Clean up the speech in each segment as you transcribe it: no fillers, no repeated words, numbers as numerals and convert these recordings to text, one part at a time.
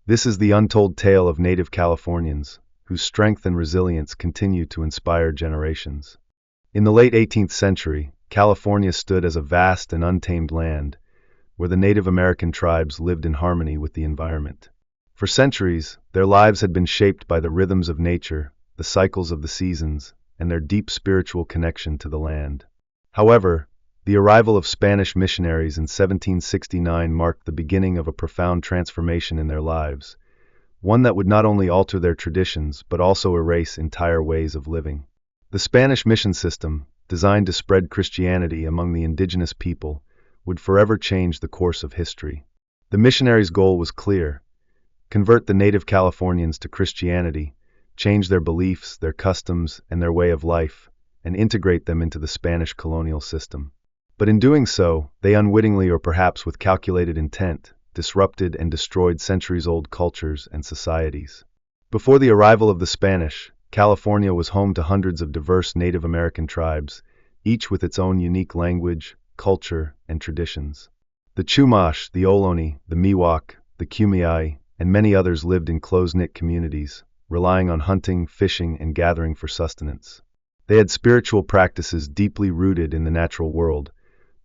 This is the untold tale of Native Californians, whose strength and resilience continue to inspire generations. In the late 18th century, California stood as a vast and untamed land, where the Native American tribes lived in harmony with the environment. For centuries, their lives had been shaped by the rhythms of nature, the cycles of the seasons, and their deep spiritual connection to the land. However, the arrival of Spanish missionaries in 1769 marked the beginning of a profound transformation in their lives, one that would not only alter their traditions but also erase entire ways of living. The Spanish mission system, designed to spread Christianity among the indigenous people, would forever change the course of history. The missionaries' goal was clear: convert the native Californians to Christianity, change their beliefs, their customs, and their way of life, and integrate them into the Spanish colonial system. But in doing so, they unwittingly, or perhaps with calculated intent, disrupted and destroyed centuries-old cultures and societies. Before the arrival of the Spanish, California was home to hundreds of diverse Native American tribes, each with its own unique language, culture, and traditions. The Chumash, the Ohlone, the Miwok, the Kumeyaay, and many others lived in close-knit communities, relying on hunting, fishing, and gathering for sustenance. They had spiritual practices deeply rooted in the natural world,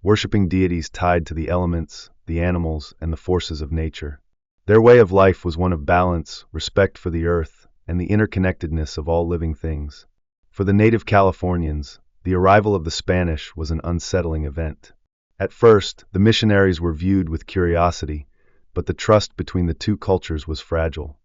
worshipping deities tied to the elements, the animals, and the forces of nature. Their way of life was one of balance, respect for the earth, and the interconnectedness of all living things. For the native Californians, the arrival of the Spanish was an unsettling event. At first, the missionaries were viewed with curiosity, but the trust between the two cultures was fragile.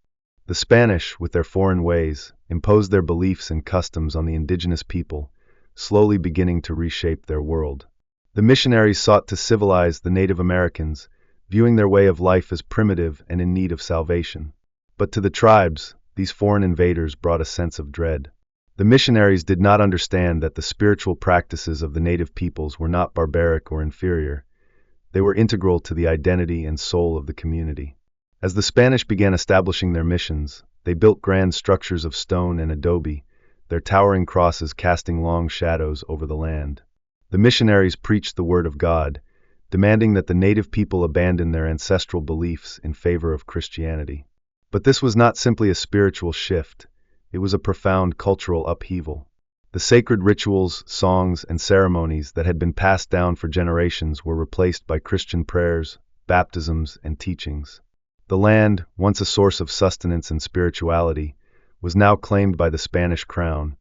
The Spanish, with their foreign ways, imposed their beliefs and customs on the indigenous people, slowly beginning to reshape their world. The missionaries sought to civilize the Native Americans, viewing their way of life as primitive and in need of salvation. But to the tribes, these foreign invaders brought a sense of dread. The missionaries did not understand that the spiritual practices of the native peoples were not barbaric or inferior. They were integral to the identity and soul of the community. As the Spanish began establishing their missions, they built grand structures of stone and adobe, their towering crosses casting long shadows over the land. The missionaries preached the word of God, demanding that the native people abandon their ancestral beliefs in favor of Christianity. But this was not simply a spiritual shift, it was a profound cultural upheaval. The sacred rituals, songs, and ceremonies that had been passed down for generations were replaced by Christian prayers, baptisms, and teachings. The land, once a source of sustenance and spirituality, was now claimed by the Spanish crown,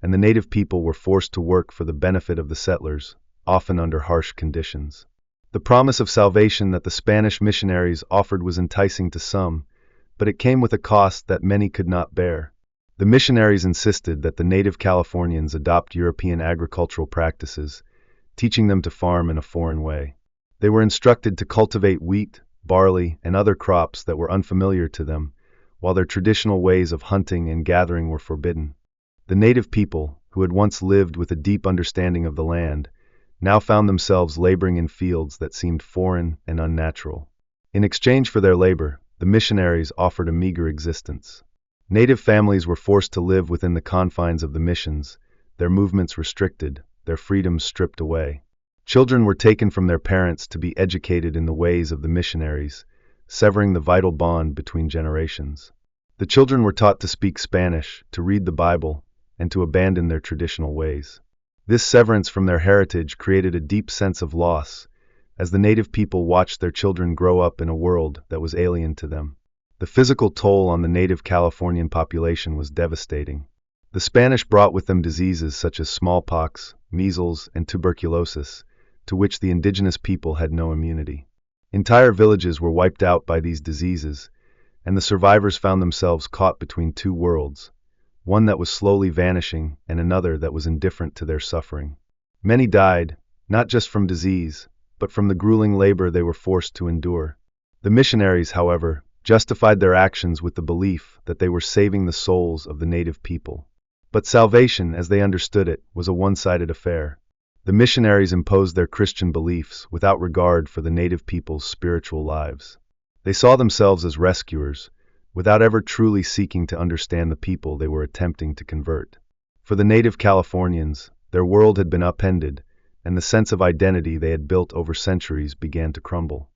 and the native people were forced to work for the benefit of the settlers, often under harsh conditions. The promise of salvation that the Spanish missionaries offered was enticing to some, but it came with a cost that many could not bear. The missionaries insisted that the native Californians adopt European agricultural practices, teaching them to farm in a foreign way. They were instructed to cultivate wheat, barley, and other crops that were unfamiliar to them, while their traditional ways of hunting and gathering were forbidden. The native people, who had once lived with a deep understanding of the land, now found themselves laboring in fields that seemed foreign and unnatural. In exchange for their labor, the missionaries offered a meager existence. Native families were forced to live within the confines of the missions, their movements restricted, their freedoms stripped away. Children were taken from their parents to be educated in the ways of the missionaries, severing the vital bond between generations. The children were taught to speak Spanish, to read the Bible, and to abandon their traditional ways. This severance from their heritage created a deep sense of loss, as the native people watched their children grow up in a world that was alien to them. The physical toll on the native Californian population was devastating. The Spanish brought with them diseases such as smallpox, measles, and tuberculosis, to which the indigenous people had no immunity. Entire villages were wiped out by these diseases, and the survivors found themselves caught between two worlds, one that was slowly vanishing and another that was indifferent to their suffering. Many died, not just from disease, but from the grueling labor they were forced to endure. The missionaries, however, justified their actions with the belief that they were saving the souls of the native people. But salvation, as they understood it, was a one-sided affair. The missionaries imposed their Christian beliefs without regard for the native people's spiritual lives. They saw themselves as rescuers, without ever truly seeking to understand the people they were attempting to convert. For the native Californians, their world had been upended, and the sense of identity they had built over centuries began to crumble.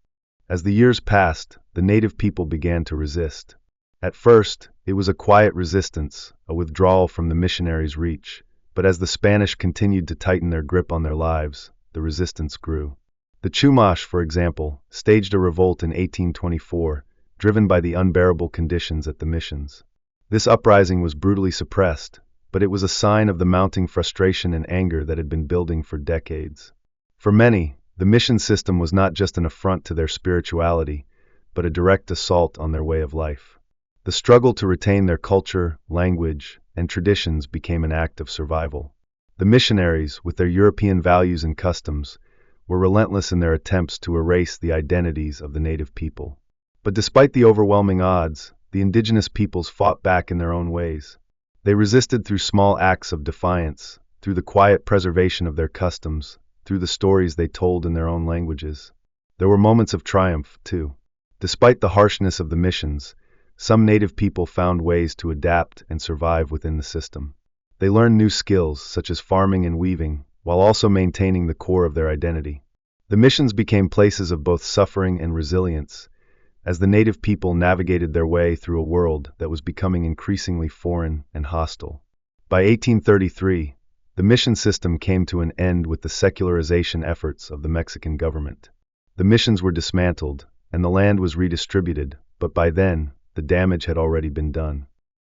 As the years passed, the native people began to resist. At first, it was a quiet resistance, a withdrawal from the missionaries' reach, but as the Spanish continued to tighten their grip on their lives, the resistance grew. The Chumash, for example, staged a revolt in 1824, driven by the unbearable conditions at the missions. This uprising was brutally suppressed, but it was a sign of the mounting frustration and anger that had been building for decades. For many, the mission system was not just an affront to their spirituality, but a direct assault on their way of life. The struggle to retain their culture, language, and traditions became an act of survival. The missionaries, with their European values and customs, were relentless in their attempts to erase the identities of the native people. But despite the overwhelming odds, the indigenous peoples fought back in their own ways. They resisted through small acts of defiance, through the quiet preservation of their customs, through the stories they told in their own languages. There were moments of triumph, too. Despite the harshness of the missions, some native people found ways to adapt and survive within the system. They learned new skills, such as farming and weaving, while also maintaining the core of their identity. The missions became places of both suffering and resilience, as the native people navigated their way through a world that was becoming increasingly foreign and hostile. By 1833, the mission system came to an end with the secularization efforts of the Mexican government. The missions were dismantled, and the land was redistributed, but by then, the damage had already been done.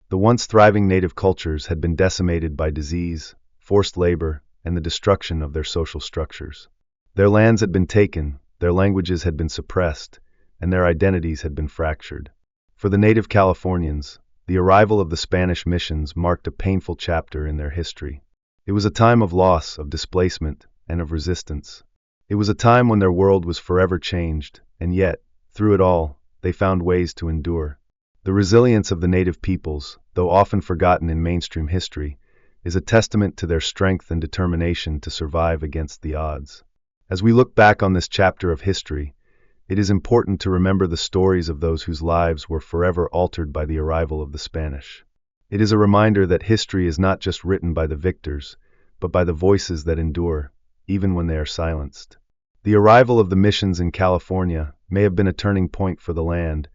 The once thriving native cultures had been decimated by disease, forced labor, and the destruction of their social structures. Their lands had been taken, their languages had been suppressed, and their identities had been fractured. For the native Californians, the arrival of the Spanish missions marked a painful chapter in their history. It was a time of loss, of displacement, and of resistance. It was a time when their world was forever changed, and yet, through it all, they found ways to endure. The resilience of the native peoples, though often forgotten in mainstream history, is a testament to their strength and determination to survive against the odds. As we look back on this chapter of history, it is important to remember the stories of those whose lives were forever altered by the arrival of the Spanish. It is a reminder that history is not just written by the victors, but by the voices that endure, even when they are silenced. The arrival of the missions in California may have been a turning point for the land,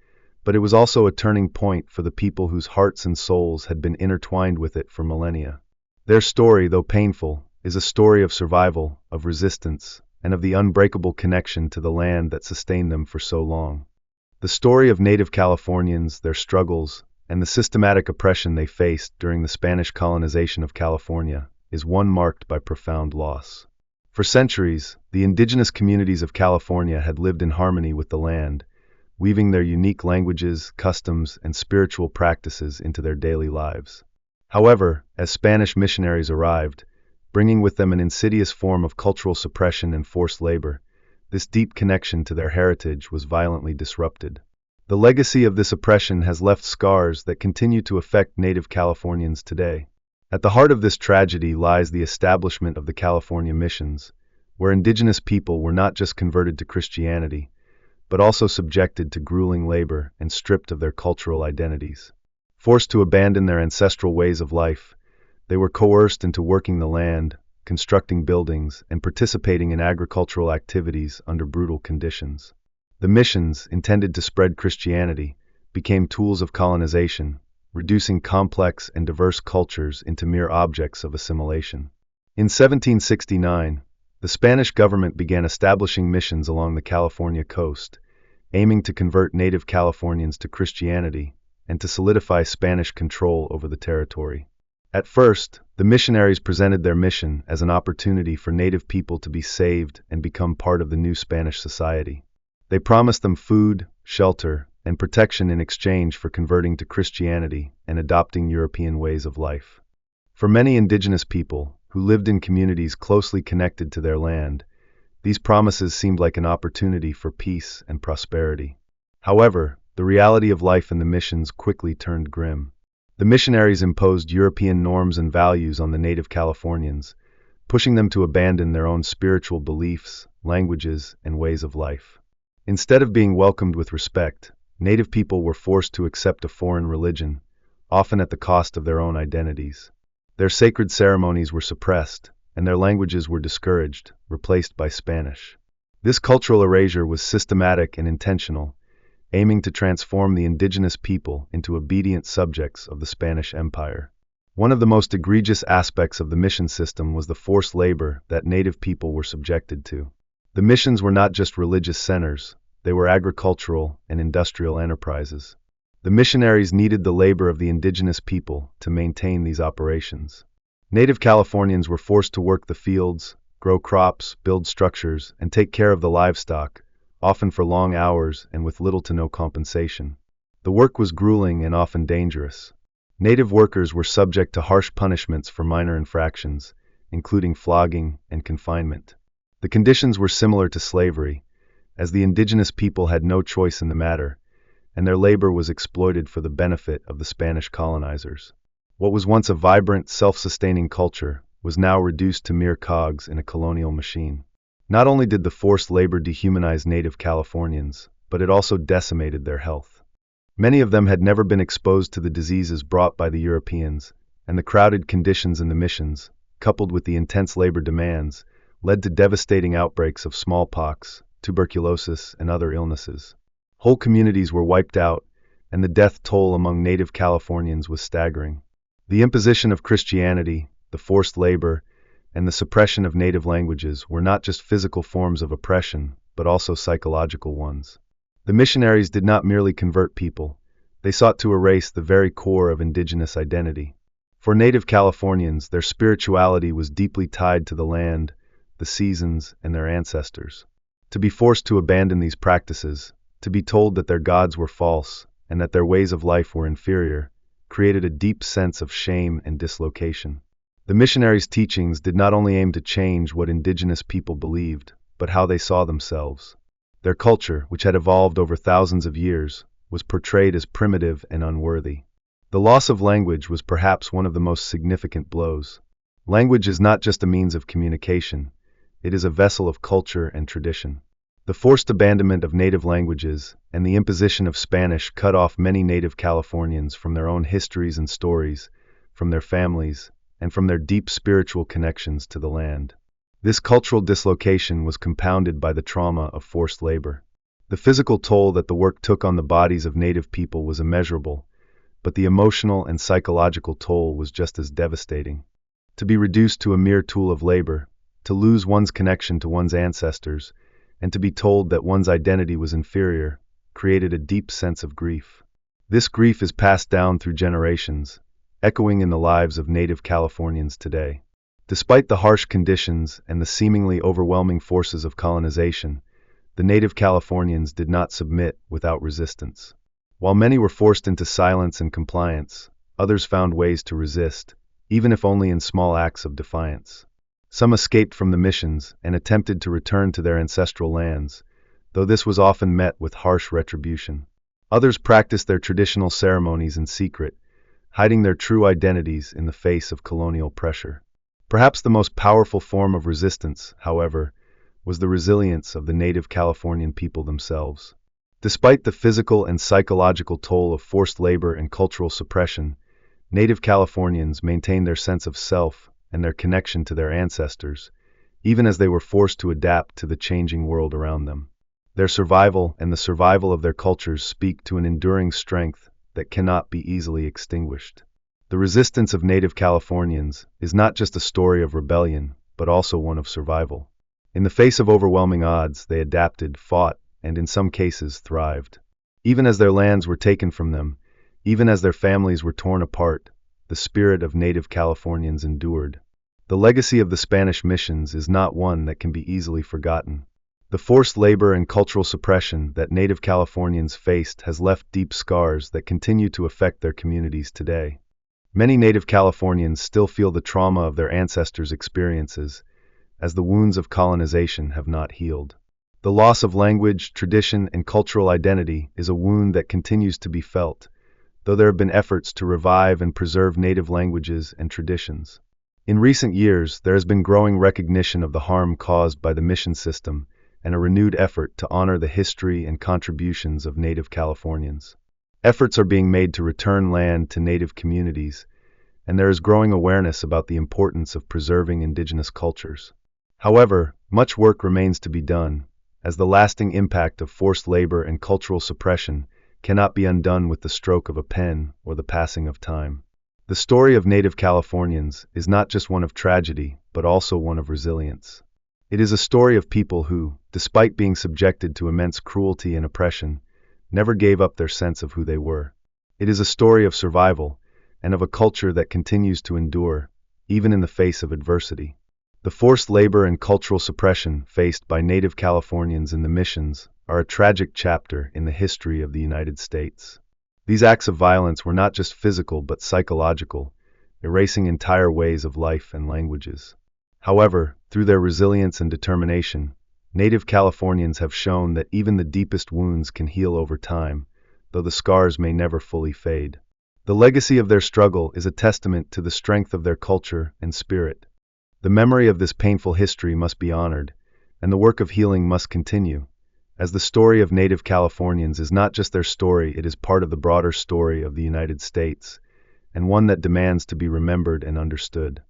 but it was also a turning point for the people whose hearts and souls had been intertwined with it for millennia. Their story, though painful, is a story of survival, of resistance, and of the unbreakable connection to the land that sustained them for so long. The story of native Californians, their struggles, and the systematic oppression they faced during the Spanish colonization of California is one marked by profound loss. For centuries, the indigenous communities of California had lived in harmony with the land, weaving their unique languages, customs, and spiritual practices into their daily lives. However, as Spanish missionaries arrived, bringing with them an insidious form of cultural suppression and forced labor, this deep connection to their heritage was violently disrupted. The legacy of this oppression has left scars that continue to affect native Californians today. At the heart of this tragedy lies the establishment of the California missions, where indigenous people were not just converted to Christianity, but also subjected to grueling labor and stripped of their cultural identities. Forced to abandon their ancestral ways of life, they were coerced into working the land, constructing buildings, and participating in agricultural activities under brutal conditions. The missions, intended to spread Christianity, became tools of colonization, reducing complex and diverse cultures into mere objects of assimilation. In 1769, the Spanish government began establishing missions along the California coast, aiming to convert native Californians to Christianity and to solidify Spanish control over the territory. At first, the missionaries presented their mission as an opportunity for native people to be saved and become part of the new Spanish society. They promised them food, shelter, and protection in exchange for converting to Christianity and adopting European ways of life. For many indigenous people, who lived in communities closely connected to their land, these promises seemed like an opportunity for peace and prosperity. However, the reality of life in the missions quickly turned grim. The missionaries imposed European norms and values on the native Californians, pushing them to abandon their own spiritual beliefs, languages, and ways of life. Instead of being welcomed with respect, native people were forced to accept a foreign religion, often at the cost of their own identities. Their sacred ceremonies were suppressed, and their languages were discouraged, replaced by Spanish. This cultural erasure was systematic and intentional, aiming to transform the indigenous people into obedient subjects of the Spanish Empire. One of the most egregious aspects of the mission system was the forced labor that native people were subjected to. The missions were not just religious centers, they were agricultural and industrial enterprises. The missionaries needed the labor of the indigenous people to maintain these operations. Native Californians were forced to work the fields, grow crops, build structures, and take care of the livestock, often for long hours and with little to no compensation. The work was grueling and often dangerous. Native workers were subject to harsh punishments for minor infractions, including flogging and confinement. The conditions were similar to slavery, as the indigenous people had no choice in the matter, and their labor was exploited for the benefit of the Spanish colonizers. What was once a vibrant, self-sustaining culture was now reduced to mere cogs in a colonial machine. Not only did the forced labor dehumanize native Californians, but it also decimated their health. Many of them had never been exposed to the diseases brought by the Europeans, and the crowded conditions in the missions, coupled with the intense labor demands, led to devastating outbreaks of smallpox, tuberculosis, and other illnesses. Whole communities were wiped out, and the death toll among native Californians was staggering. The imposition of Christianity, the forced labor, and the suppression of native languages were not just physical forms of oppression, but also psychological ones. The missionaries did not merely convert people, they sought to erase the very core of indigenous identity. For native Californians, their spirituality was deeply tied to the land, the seasons, and their ancestors. To be forced to abandon these practices, to be told that their gods were false, and that their ways of life were inferior, created a deep sense of shame and dislocation. The missionaries' teachings did not only aim to change what indigenous people believed, but how they saw themselves. Their culture, which had evolved over thousands of years, was portrayed as primitive and unworthy. The loss of language was perhaps one of the most significant blows. Language is not just a means of communication, it is a vessel of culture and tradition. The forced abandonment of native languages and the imposition of Spanish cut off many native Californians from their own histories and stories, from their families, and from their deep spiritual connections to the land. This cultural dislocation was compounded by the trauma of forced labor. The physical toll that the work took on the bodies of native people was immeasurable, but the emotional and psychological toll was just as devastating. To be reduced to a mere tool of labor, to lose one's connection to one's ancestors, and to be told that one's identity was inferior, created a deep sense of grief. This grief is passed down through generations, echoing in the lives of native Californians today. Despite the harsh conditions and the seemingly overwhelming forces of colonization, the native Californians did not submit without resistance. While many were forced into silence and compliance, others found ways to resist, even if only in small acts of defiance. Some escaped from the missions and attempted to return to their ancestral lands, though this was often met with harsh retribution. Others practiced their traditional ceremonies in secret, hiding their true identities in the face of colonial pressure. Perhaps the most powerful form of resistance, however, was the resilience of the native Californian people themselves. Despite the physical and psychological toll of forced labor and cultural suppression, native Californians maintained their sense of self and their connection to their ancestors, even as they were forced to adapt to the changing world around them. Their survival and the survival of their cultures speak to an enduring strength that cannot be easily extinguished. The resistance of native Californians is not just a story of rebellion, but also one of survival. In the face of overwhelming odds, they adapted, fought, and in some cases thrived. Even as their lands were taken from them, even as their families were torn apart, the spirit of native Californians endured. The legacy of the Spanish missions is not one that can be easily forgotten. The forced labor and cultural suppression that native Californians faced has left deep scars that continue to affect their communities today. Many native Californians still feel the trauma of their ancestors' experiences, as the wounds of colonization have not healed. The loss of language, tradition, and cultural identity is a wound that continues to be felt, though there have been efforts to revive and preserve native languages and traditions. In recent years, there has been growing recognition of the harm caused by the mission system and a renewed effort to honor the history and contributions of native Californians. Efforts are being made to return land to native communities, and there is growing awareness about the importance of preserving indigenous cultures. However, much work remains to be done, as the lasting impact of forced labor and cultural suppression cannot be undone with the stroke of a pen or the passing of time. The story of Native Californians is not just one of tragedy, but also one of resilience. It is a story of people who, despite being subjected to immense cruelty and oppression, never gave up their sense of who they were. It is a story of survival and of a culture that continues to endure, even in the face of adversity. The forced labor and cultural suppression faced by Native Californians in the missions are a tragic chapter in the history of the United States. These acts of violence were not just physical but psychological, erasing entire ways of life and languages. However, through their resilience and determination, Native Californians have shown that even the deepest wounds can heal over time, though the scars may never fully fade. The legacy of their struggle is a testament to the strength of their culture and spirit. The memory of this painful history must be honored, and the work of healing must continue, as the story of Native Californians is not just their story, it is part of the broader story of the United States, and one that demands to be remembered and understood.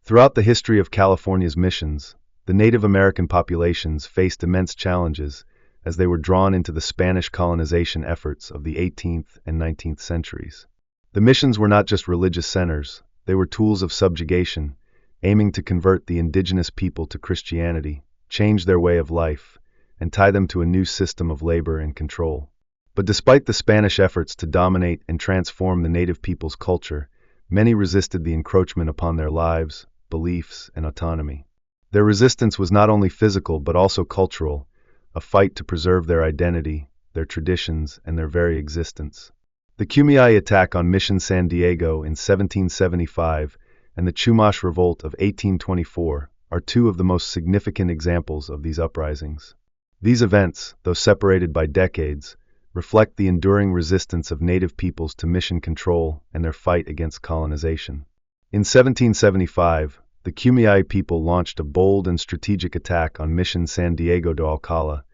Throughout the history of California's missions, the Native American populations faced immense challenges as they were drawn into the Spanish colonization efforts of the 18th and 19th centuries. The missions were not just religious centers, they were tools of subjugation, aiming to convert the indigenous people to Christianity, change their way of life, and tie them to a new system of labor and control. But despite the Spanish efforts to dominate and transform the native people's culture, many resisted the encroachment upon their lives, beliefs, and autonomy. Their resistance was not only physical but also cultural, a fight to preserve their identity, their traditions, and their very existence. The Kumeyaay attack on Mission San Diego in 1775 and the Chumash Revolt of 1824 are two of the most significant examples of these uprisings. These events, though separated by decades, reflect the enduring resistance of native peoples to mission control and their fight against colonization. In 1775, the Kumeyaay people launched a bold and strategic attack on Mission San Diego de Alcala,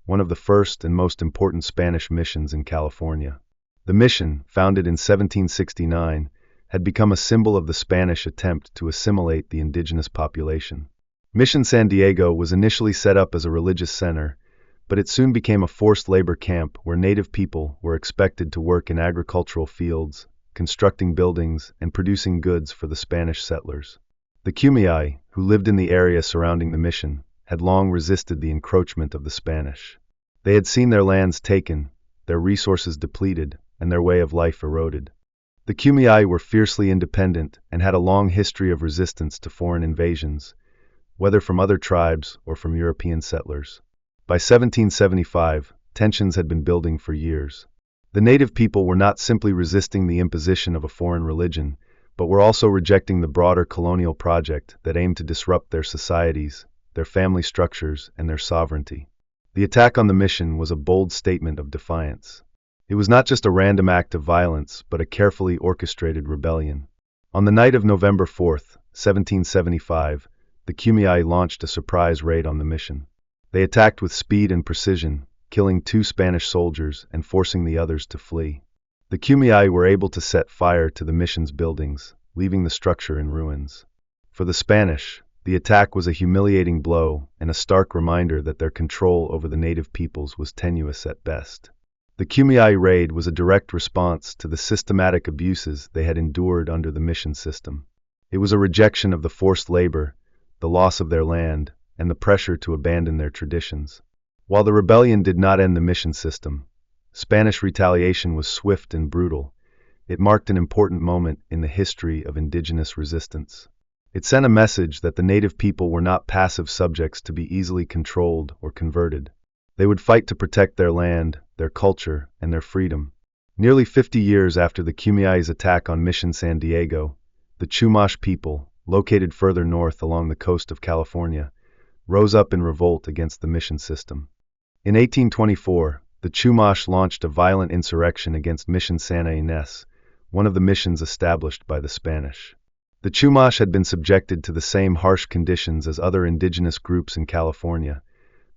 one of the first and most important Spanish missions in California. The mission, founded in 1769, had become a symbol of the Spanish attempt to assimilate the indigenous population. Mission San Diego was initially set up as a religious center, but it soon became a forced labor camp where native people were expected to work in agricultural fields, constructing buildings, and producing goods for the Spanish settlers. The Kumeyaay, who lived in the area surrounding the mission, had long resisted the encroachment of the Spanish. They had seen their lands taken, their resources depleted, and their way of life eroded. The Kumeyaay were fiercely independent and had a long history of resistance to foreign invasions, whether from other tribes or from European settlers. By 1775, tensions had been building for years. The native people were not simply resisting the imposition of a foreign religion, but were also rejecting the broader colonial project that aimed to disrupt their societies, their family structures, and their sovereignty. The attack on the mission was a bold statement of defiance. It was not just a random act of violence, but a carefully orchestrated rebellion. On the night of November 4, 1775, the Kumeyaay launched a surprise raid on the mission. They attacked with speed and precision, killing 2 Spanish soldiers and forcing the others to flee. The Kumeyaay were able to set fire to the mission's buildings, leaving the structure in ruins. For the Spanish, the attack was a humiliating blow and a stark reminder that their control over the native peoples was tenuous at best. The Kumeyaay raid was a direct response to the systematic abuses they had endured under the mission system. It was a rejection of the forced labor, the loss of their land, and the pressure to abandon their traditions. While the rebellion did not end the mission system, Spanish retaliation was swift and brutal. It marked an important moment in the history of indigenous resistance. It sent a message that the native people were not passive subjects to be easily controlled or converted. They would fight to protect their land, their culture, and their freedom. Nearly 50 years after the Kumeyaay's attack on Mission San Diego, the Chumash people, located further north along the coast of California, rose up in revolt against the mission system. In 1824, the Chumash launched a violent insurrection against Mission Santa Ynez, one of the missions established by the Spanish. The Chumash had been subjected to the same harsh conditions as other indigenous groups in California,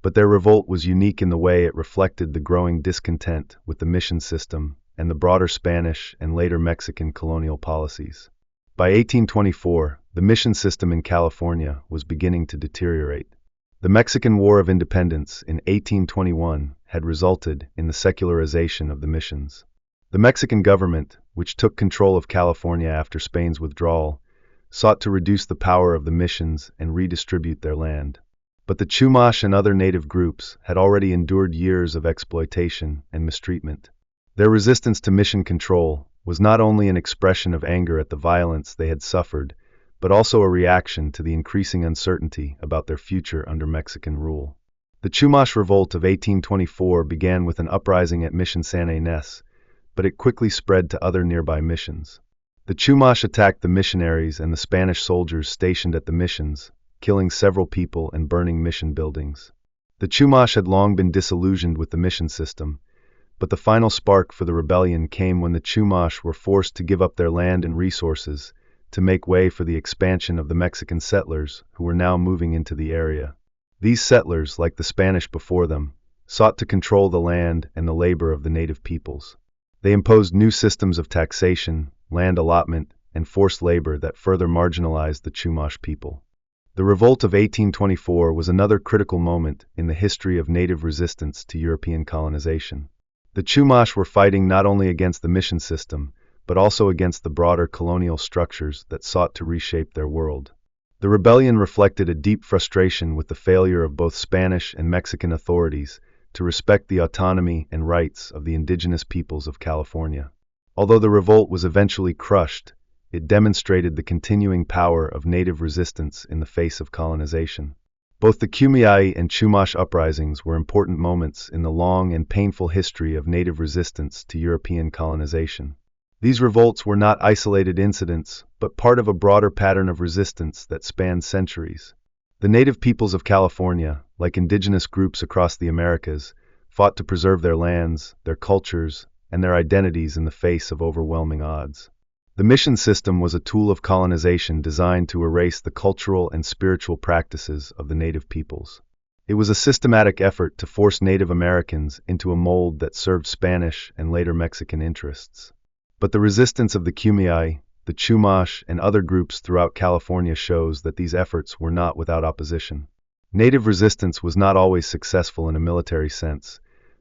but their revolt was unique in the way it reflected the growing discontent with the mission system and the broader Spanish and later Mexican colonial policies. By 1824, the mission system in California was beginning to deteriorate. The Mexican War of Independence in 1821 had resulted in the secularization of the missions. The Mexican government, which took control of California after Spain's withdrawal, sought to reduce the power of the missions and redistribute their land. But the Chumash and other native groups had already endured years of exploitation and mistreatment. Their resistance to mission control was not only an expression of anger at the violence they had suffered, but also a reaction to the increasing uncertainty about their future under Mexican rule. The Chumash Revolt of 1824 began with an uprising at Mission San Ynez, but it quickly spread to other nearby missions. The Chumash attacked the missionaries and the Spanish soldiers stationed at the missions, killing several people and burning mission buildings. The Chumash had long been disillusioned with the mission system, but the final spark for the rebellion came when the Chumash were forced to give up their land and resources to make way for the expansion of the Mexican settlers who were now moving into the area. These settlers, like the Spanish before them, sought to control the land and the labor of the native peoples. They imposed new systems of taxation, land allotment, and forced labor that further marginalized the Chumash people. The Revolt of 1824 was another critical moment in the history of native resistance to European colonization. The Chumash were fighting not only against the mission system, but also against the broader colonial structures that sought to reshape their world. The rebellion reflected a deep frustration with the failure of both Spanish and Mexican authorities to respect the autonomy and rights of the indigenous peoples of California. Although the revolt was eventually crushed, it demonstrated the continuing power of native resistance in the face of colonization. Both the Kumeyaay and Chumash uprisings were important moments in the long and painful history of native resistance to European colonization. These revolts were not isolated incidents, but part of a broader pattern of resistance that spanned centuries. The native peoples of California, like indigenous groups across the Americas, fought to preserve their lands, their cultures, and their identities in the face of overwhelming odds. The mission system was a tool of colonization designed to erase the cultural and spiritual practices of the native peoples. It was a systematic effort to force Native Americans into a mold that served Spanish and later Mexican interests. But the resistance of the Kumeyaay, the Chumash, and other groups throughout California shows that these efforts were not without opposition. Native resistance was not always successful in a military sense,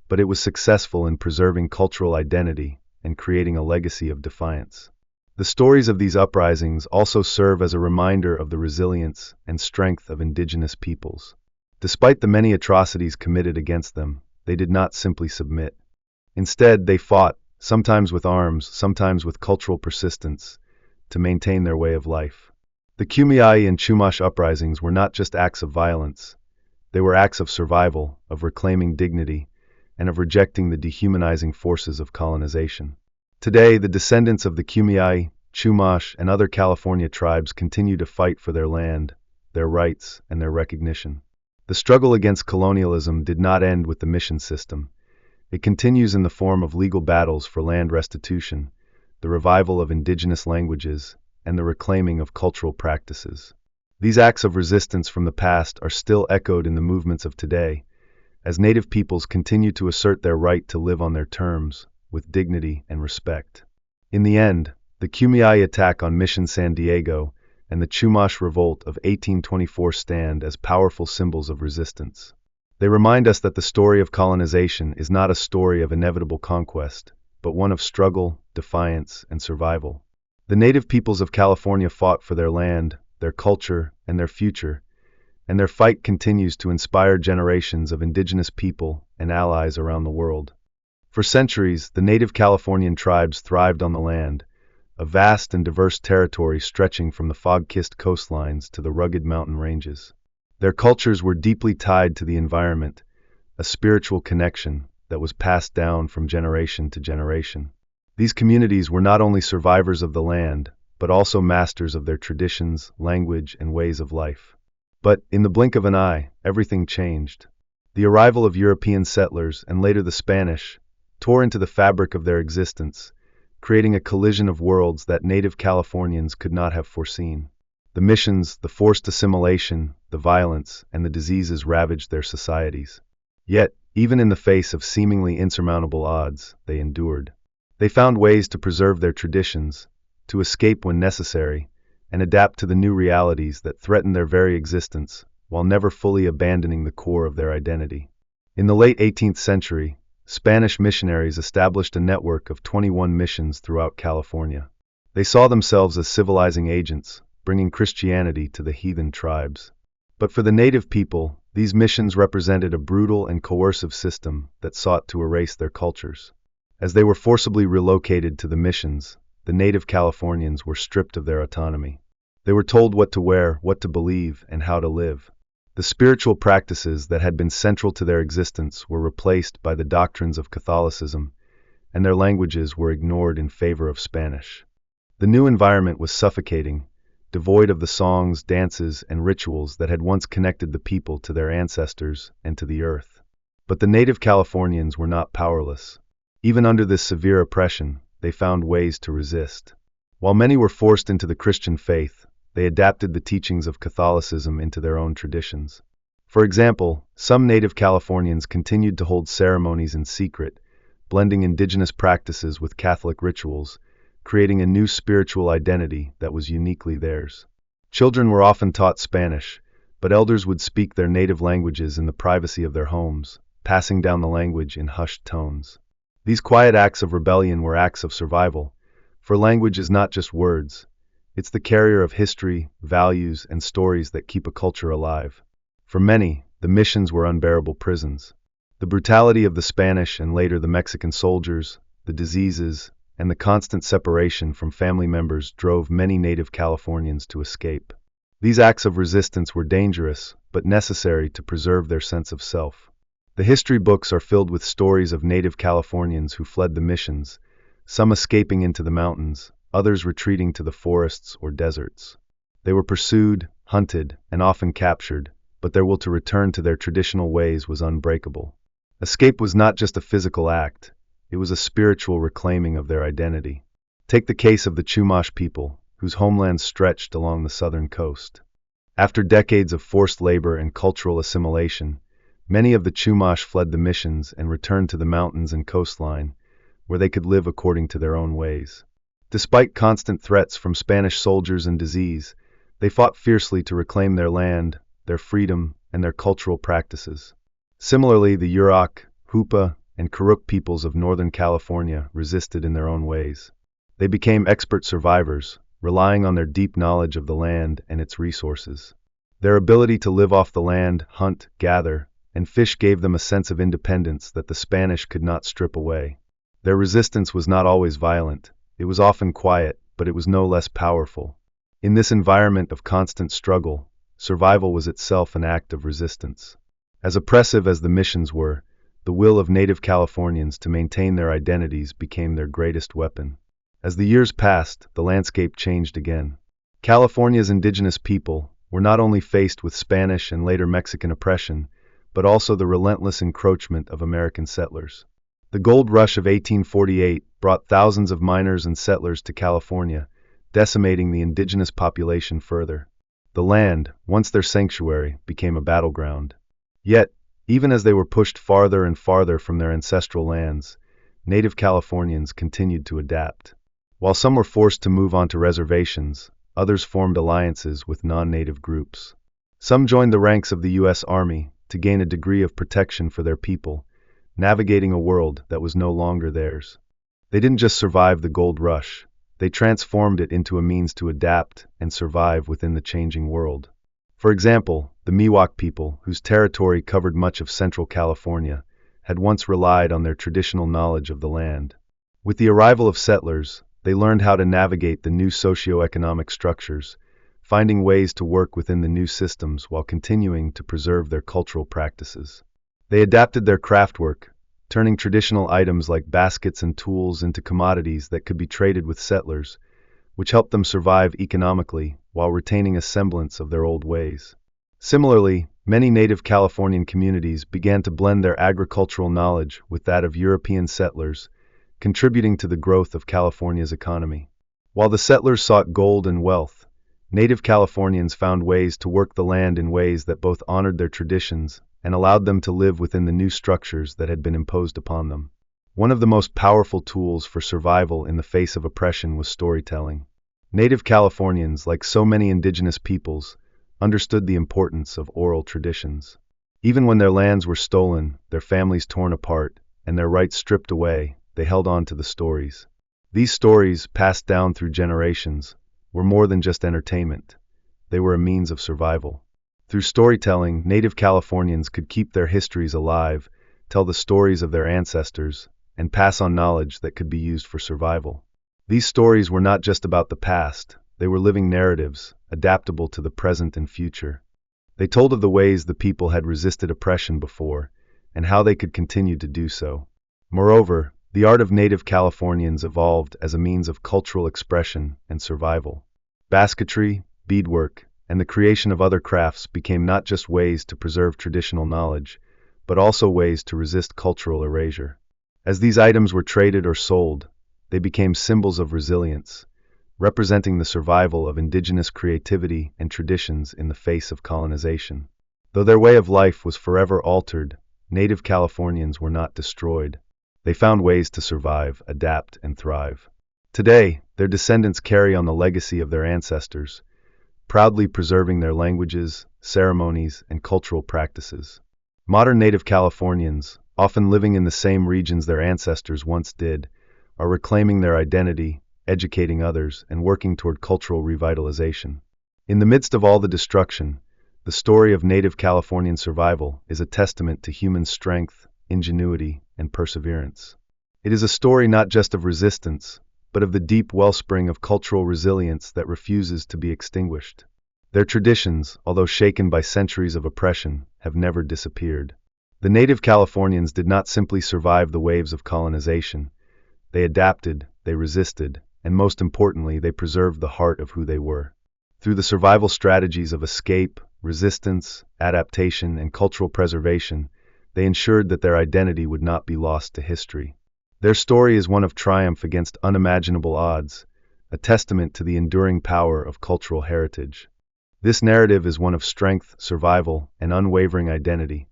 but it was successful in preserving cultural identity and creating a legacy of defiance. The stories of these uprisings also serve as a reminder of the resilience and strength of indigenous peoples. Despite the many atrocities committed against them, they did not simply submit. Instead, they fought, sometimes with arms, sometimes with cultural persistence, to maintain their way of life. The Kumeyaay and Chumash uprisings were not just acts of violence. They were acts of survival, of reclaiming dignity, and of rejecting the dehumanizing forces of colonization. Today, the descendants of the Kumeyaay, Chumash, and other California tribes continue to fight for their land, their rights, and their recognition. The struggle against colonialism did not end with the mission system. It continues in the form of legal battles for land restitution, the revival of indigenous languages, and the reclaiming of cultural practices. These acts of resistance from the past are still echoed in the movements of today, as native peoples continue to assert their right to live on their terms, with dignity and respect. In the end, the Kumeyaay attack on Mission San Diego and the Chumash Revolt of 1824 stand as powerful symbols of resistance. They remind us that the story of colonization is not a story of inevitable conquest, but one of struggle, defiance, and survival. The native peoples of California fought for their land, their culture, and their future, and their fight continues to inspire generations of indigenous people and allies around the world. For centuries, the native Californian tribes thrived on the land, a vast and diverse territory stretching from the fog-kissed coastlines to the rugged mountain ranges. Their cultures were deeply tied to the environment, a spiritual connection that was passed down from generation to generation. These communities were not only survivors of the land, but also masters of their traditions, language, and ways of life. But, in the blink of an eye, everything changed. The arrival of European settlers, and later the Spanish, tore into the fabric of their existence, creating a collision of worlds that native Californians could not have foreseen. The missions, the forced assimilation, the violence, and the diseases ravaged their societies. Yet, even in the face of seemingly insurmountable odds, they endured. They found ways to preserve their traditions, to escape when necessary, and adapt to the new realities that threatened their very existence, while never fully abandoning the core of their identity. In the late 18th century, Spanish missionaries established a network of 21 missions throughout California. They saw themselves as civilizing agents, bringing Christianity to the heathen tribes. But for the native people, these missions represented a brutal and coercive system that sought to erase their cultures. As they were forcibly relocated to the missions, the native Californians were stripped of their autonomy. They were told what to wear, what to believe, and how to live. The spiritual practices that had been central to their existence were replaced by the doctrines of Catholicism, and their languages were ignored in favor of Spanish. The new environment was suffocating, devoid of the songs, dances, and rituals that had once connected the people to their ancestors and to the earth. But the native Californians were not powerless. Even under this severe oppression, they found ways to resist. While many were forced into the Christian faith, they adapted the teachings of Catholicism into their own traditions. For example, some native Californians continued to hold ceremonies in secret, blending indigenous practices with Catholic rituals, creating a new spiritual identity that was uniquely theirs. Children were often taught Spanish, but elders would speak their native languages in the privacy of their homes, passing down the language in hushed tones. These quiet acts of rebellion were acts of survival, for language is not just words. It's the carrier of history, values, and stories that keep a culture alive. For many, the missions were unbearable prisons. The brutality of the Spanish and later the Mexican soldiers, the diseases, and the constant separation from family members drove many native Californians to escape. These acts of resistance were dangerous, but necessary to preserve their sense of self. The history books are filled with stories of native Californians who fled the missions, some escaping into the mountains, others retreating to the forests or deserts. They were pursued, hunted, and often captured, but their will to return to their traditional ways was unbreakable. Escape was not just a physical act, it was a spiritual reclaiming of their identity. Take the case of the Chumash people, whose homelands stretched along the southern coast. After decades of forced labor and cultural assimilation, many of the Chumash fled the missions and returned to the mountains and coastline, where they could live according to their own ways. Despite constant threats from Spanish soldiers and disease, they fought fiercely to reclaim their land, their freedom, and their cultural practices. Similarly, the Yurok, Hupa, and Karuk peoples of Northern California resisted in their own ways. They became expert survivors, relying on their deep knowledge of the land and its resources. Their ability to live off the land, hunt, gather, and fish gave them a sense of independence that the Spanish could not strip away. Their resistance was not always violent. It was often quiet, but it was no less powerful. In this environment of constant struggle, survival was itself an act of resistance. As oppressive as the missions were, the will of native Californians to maintain their identities became their greatest weapon. As the years passed, the landscape changed again. California's indigenous people were not only faced with Spanish and later Mexican oppression, but also the relentless encroachment of American settlers. The gold rush of 1848 brought thousands of miners and settlers to California, decimating the indigenous population further. The land, once their sanctuary, became a battleground. Yet, even as they were pushed farther and farther from their ancestral lands, native Californians continued to adapt. While some were forced to move onto reservations, others formed alliances with non-native groups. Some joined the ranks of the U.S. Army to gain a degree of protection for their people, navigating a world that was no longer theirs. They didn't just survive the gold rush, they transformed it into a means to adapt and survive within the changing world. For example, the Miwok people, whose territory covered much of Central California, had once relied on their traditional knowledge of the land. With the arrival of settlers, they learned how to navigate the new socio-economic structures, finding ways to work within the new systems while continuing to preserve their cultural practices. They adapted their craftwork, turning traditional items like baskets and tools into commodities that could be traded with settlers, which helped them survive economically while retaining a semblance of their old ways. Similarly, many native Californian communities began to blend their agricultural knowledge with that of European settlers, contributing to the growth of California's economy. While the settlers sought gold and wealth, native Californians found ways to work the land in ways that both honored their traditions and allowed them to live within the new structures that had been imposed upon them. One of the most powerful tools for survival in the face of oppression was storytelling. Native Californians, like so many indigenous peoples, understood the importance of oral traditions. Even when their lands were stolen, their families torn apart, and their rights stripped away, they held on to the stories. These stories, passed down through generations, were more than just entertainment. They were a means of survival. Through storytelling, Native Californians could keep their histories alive, tell the stories of their ancestors, and pass on knowledge that could be used for survival. These stories were not just about the past, they were living narratives, adaptable to the present and future. They told of the ways the people had resisted oppression before, and how they could continue to do so. Moreover, the art of Native Californians evolved as a means of cultural expression and survival. Basketry, beadwork, and the creation of other crafts became not just ways to preserve traditional knowledge, but also ways to resist cultural erasure. As these items were traded or sold, they became symbols of resilience, representing the survival of indigenous creativity and traditions in the face of colonization. Though their way of life was forever altered, Native Californians were not destroyed. They found ways to survive, adapt, and thrive. Today, their descendants carry on the legacy of their ancestors, proudly preserving their languages, ceremonies, and cultural practices. Modern Native Californians, often living in the same regions their ancestors once did, are reclaiming their identity, educating others, and working toward cultural revitalization. In the midst of all the destruction, the story of Native Californian survival is a testament to human strength, ingenuity, and perseverance. It is a story not just of resistance, but of the deep wellspring of cultural resilience that refuses to be extinguished. Their traditions, although shaken by centuries of oppression, have never disappeared. The Native Californians did not simply survive the waves of colonization. They adapted, they resisted, and most importantly, they preserved the heart of who they were. Through the survival strategies of escape, resistance, adaptation, and cultural preservation, they ensured that their identity would not be lost to history. Their story is one of triumph against unimaginable odds, a testament to the enduring power of cultural heritage. This narrative is one of strength, survival, and unwavering identity,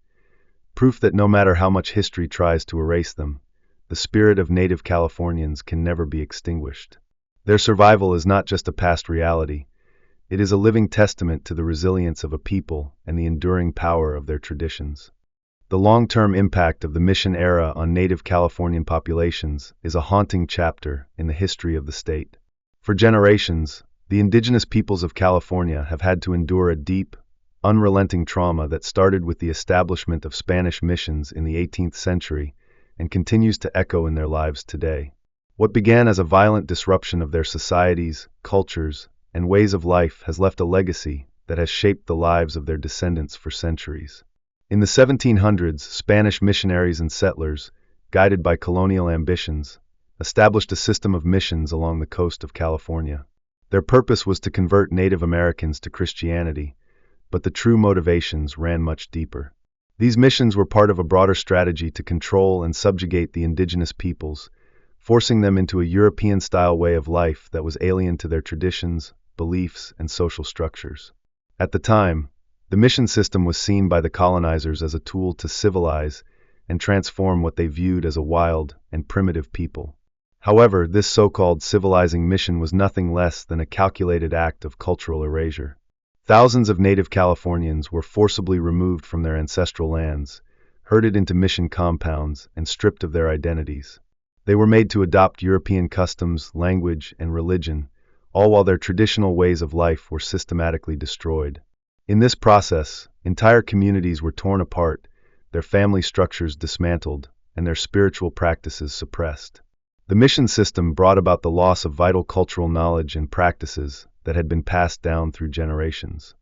proof that no matter how much history tries to erase them, the spirit of Native Californians can never be extinguished. Their survival is not just a past reality, it is a living testament to the resilience of a people and the enduring power of their traditions. The long-term impact of the Mission era on Native Californian populations is a haunting chapter in the history of the state. For generations, the indigenous peoples of California have had to endure a deep, unrelenting trauma that started with the establishment of Spanish missions in the 18th century and continues to echo in their lives today. What began as a violent disruption of their societies, cultures, and ways of life has left a legacy that has shaped the lives of their descendants for centuries. In the 1700s, Spanish missionaries and settlers, guided by colonial ambitions, established a system of missions along the coast of California. Their purpose was to convert Native Americans to Christianity, but the true motivations ran much deeper. These missions were part of a broader strategy to control and subjugate the indigenous peoples, forcing them into a European-style way of life that was alien to their traditions, beliefs, and social structures. At the time, the mission system was seen by the colonizers as a tool to civilize and transform what they viewed as a wild and primitive people. However, this so-called civilizing mission was nothing less than a calculated act of cultural erasure. Thousands of Native Californians were forcibly removed from their ancestral lands, herded into mission compounds, and stripped of their identities. They were made to adopt European customs, language, and religion, all while their traditional ways of life were systematically destroyed. In this process, entire communities were torn apart, their family structures dismantled, and their spiritual practices suppressed. The mission system brought about the loss of vital cultural knowledge and practices that had been passed down through generations.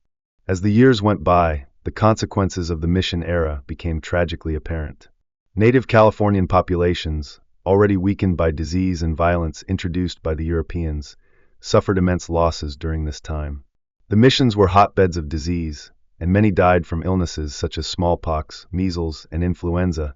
As the years went by, the consequences of the mission era became tragically apparent. Native Californian populations, already weakened by disease and violence introduced by the Europeans, suffered immense losses during this time. The missions were hotbeds of disease, and many died from illnesses such as smallpox, measles, and influenza,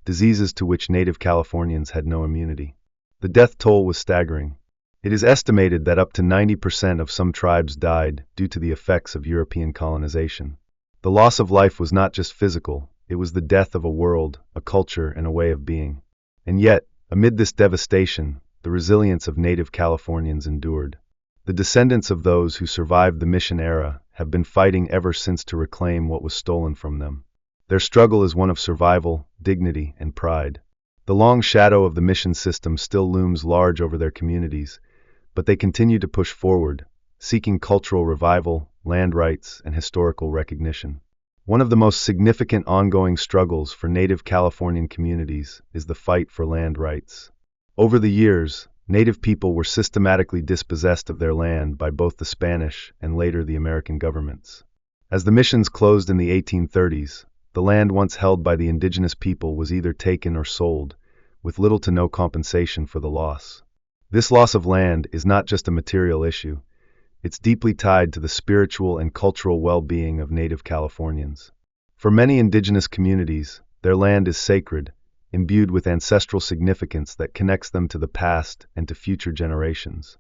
diseases to which Native Californians had no immunity. The death toll was staggering. It is estimated that up to 90% of some tribes died due to the effects of European colonization. The loss of life was not just physical, it was the death of a world, a culture, and a way of being. And yet, amid this devastation, the resilience of Native Californians endured. The descendants of those who survived the mission era have been fighting ever since to reclaim what was stolen from them. Their struggle is one of survival, dignity, and pride. The long shadow of the mission system still looms large over their communities, but they continue to push forward, seeking cultural revival, land rights, and historical recognition. One of the most significant ongoing struggles for Native Californian communities is the fight for land rights. Over the years, Native people were systematically dispossessed of their land by both the Spanish and later the American governments. As the missions closed in the 1830s, the land once held by the Indigenous people was either taken or sold, with little to no compensation for the loss. This loss of land is not just a material issue, it's deeply tied to the spiritual and cultural well-being of Native Californians. For many Indigenous communities, their land is sacred, imbued with ancestral significance that connects them to the past and to future generations.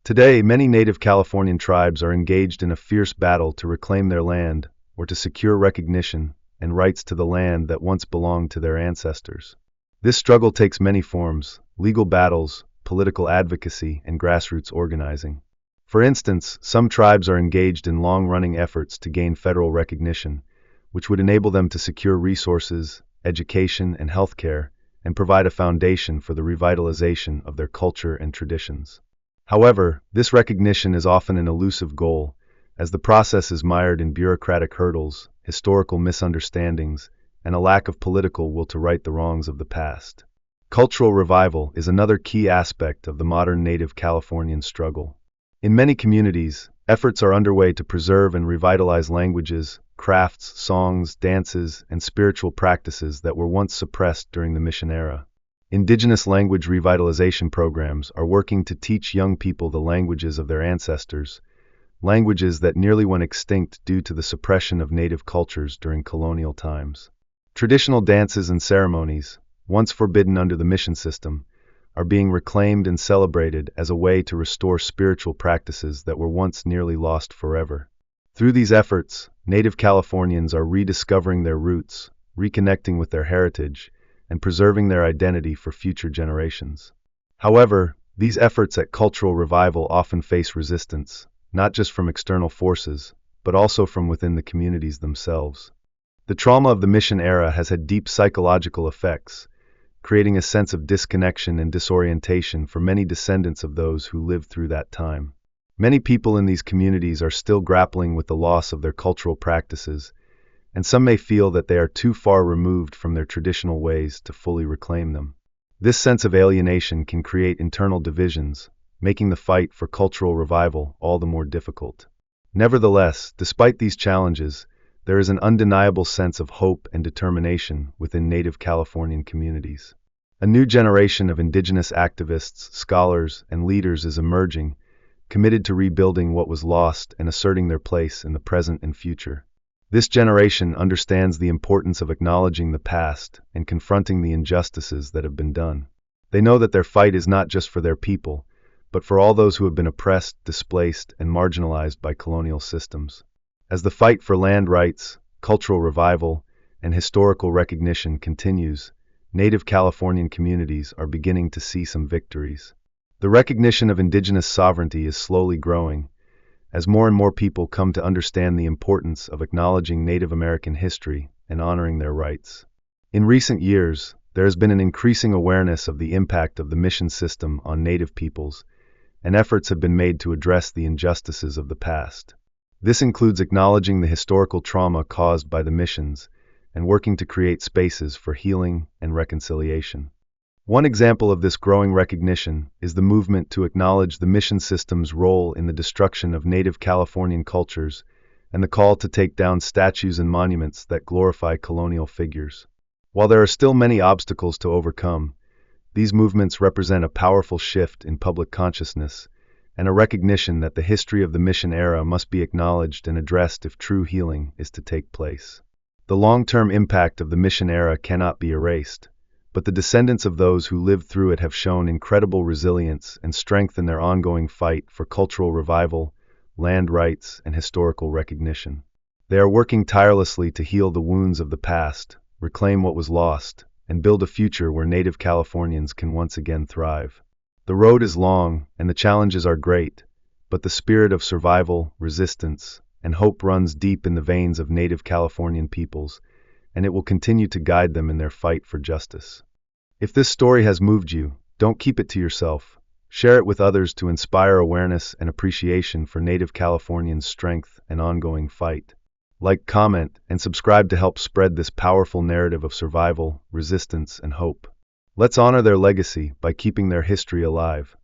Today, many Native Californian tribes are engaged in a fierce battle to reclaim their land or to secure recognition and rights to the land that once belonged to their ancestors. This struggle takes many forms: legal battles, political advocacy, and grassroots organizing. For instance, some tribes are engaged in long-running efforts to gain federal recognition, which would enable them to secure resources, education, and healthcare, and provide a foundation for the revitalization of their culture and traditions. However, this recognition is often an elusive goal, as the process is mired in bureaucratic hurdles, historical misunderstandings, and a lack of political will to right the wrongs of the past. Cultural revival is another key aspect of the modern Native Californian struggle. In many communities, efforts are underway to preserve and revitalize languages, crafts, songs, dances, and spiritual practices that were once suppressed during the mission era. Indigenous language revitalization programs are working to teach young people the languages of their ancestors, languages that nearly went extinct due to the suppression of native cultures during colonial times. Traditional dances and ceremonies, once forbidden under the mission system, are being reclaimed and celebrated as a way to restore spiritual practices that were once nearly lost forever. Through these efforts, Native Californians are rediscovering their roots, reconnecting with their heritage, and preserving their identity for future generations. However, these efforts at cultural revival often face resistance, not just from external forces, but also from within the communities themselves. The trauma of the mission era has had deep psychological effects, creating a sense of disconnection and disorientation for many descendants of those who lived through that time. Many people in these communities are still grappling with the loss of their cultural practices, and some may feel that they are too far removed from their traditional ways to fully reclaim them. This sense of alienation can create internal divisions, making the fight for cultural revival all the more difficult. Nevertheless, despite these challenges, there is an undeniable sense of hope and determination within Native Californian communities. A new generation of Indigenous activists, scholars, and leaders is emerging, committed to rebuilding what was lost and asserting their place in the present and future. This generation understands the importance of acknowledging the past and confronting the injustices that have been done. They know that their fight is not just for their people, but for all those who have been oppressed, displaced, and marginalized by colonial systems. As the fight for land rights, cultural revival, and historical recognition continues, Native Californian communities are beginning to see some victories. The recognition of Indigenous sovereignty is slowly growing, as more and more people come to understand the importance of acknowledging Native American history and honoring their rights. In recent years, there has been an increasing awareness of the impact of the mission system on Native peoples, and efforts have been made to address the injustices of the past. This includes acknowledging the historical trauma caused by the missions and working to create spaces for healing and reconciliation. One example of this growing recognition is the movement to acknowledge the mission system's role in the destruction of Native Californian cultures and the call to take down statues and monuments that glorify colonial figures. While there are still many obstacles to overcome, these movements represent a powerful shift in public consciousness and a recognition that the history of the mission era must be acknowledged and addressed if true healing is to take place. The long-term impact of the mission era cannot be erased, but the descendants of those who lived through it have shown incredible resilience and strength in their ongoing fight for cultural revival, land rights, and historical recognition. They are working tirelessly to heal the wounds of the past, reclaim what was lost, and build a future where Native Californians can once again thrive. The road is long, and the challenges are great, but the spirit of survival, resistance, and hope runs deep in the veins of Native Californian peoples, and it will continue to guide them in their fight for justice. If this story has moved you, don't keep it to yourself. Share it with others to inspire awareness and appreciation for Native Californians' strength and ongoing fight. Like, comment, and subscribe to help spread this powerful narrative of survival, resistance, and hope. Let's honor their legacy by keeping their history alive.